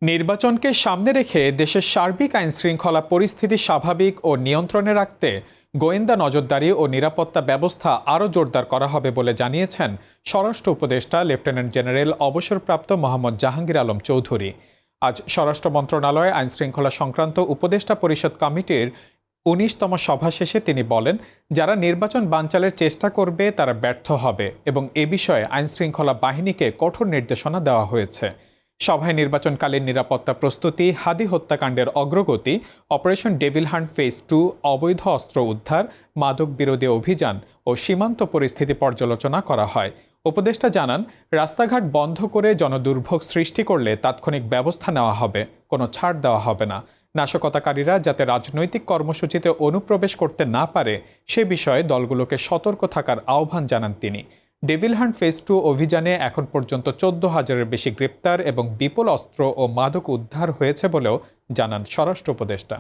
নির্বাচনকে সামনে রেখে দেশের সার্বিক আইনশৃঙ্খলা পরিস্থিতি স্বাভাবিক ও নিয়ন্ত্রণে রাখতে গোয়েন্দা নজরদারি ও নিরাপত্তা ব্যবস্থা আরও জোরদার করা হবে বলে জানিয়েছেন স্বরাষ্ট্র উপদেষ্টা লেফটেন্যান্ট জেনারেল অবসরপ্রাপ্ত মোহাম্মদ জাহাঙ্গীর আলম চৌধুরী। আজ স্বরাষ্ট্র মন্ত্রণালয়ে আইনশৃঙ্খলা সংক্রান্ত উপদেষ্টা পরিষদ কমিটির ১৯তম সভা শেষে তিনি বলেন, যারা নির্বাচন বানচালের চেষ্টা করবে তারা ব্যর্থ হবে এবং এ বিষয়ে আইনশৃঙ্খলা বাহিনীকে কঠোর নির্দেশনা দেওয়া হয়েছে। সভায় নির্বাচনকালীন নিরাপত্তা প্রস্তুতি, হাদি হত্যাকাণ্ডের অগ্রগতি, অপারেশন ডেভিল হান্ট ফেজ 2, অবৈধ অস্ত্র উদ্ধার, মাদক বিরোধী অভিযান ও সীমান্ত পরিস্থিতি পর্যালোচনা করা হয়। উপদেষ্টা জানান, রাস্তাঘাট বন্ধ করে জনদুর্ভোগ সৃষ্টি করলে তাৎক্ষণিক ব্যবস্থা নেওয়া হবে, কোনো ছাড় দেওয়া হবে না। নাশকতাকারীরা যাতে রাজনৈতিক কর্মসূচিতে অনুপ্রবেশ করতে না পারে সে বিষয়ে দলগুলোকে সতর্ক থাকার আহ্বান জানান তিনি। ডেভিল হান্ট ফেজ 2 অভিযানে এখন পর্যন্ত ১৪,০০০-এর বেশি গ্রেপ্তার এবং বিপুল অস্ত্র ও মাদক উদ্ধার হয়েছে বলেও জানান স্বরাষ্ট্র উপদেষ্টা।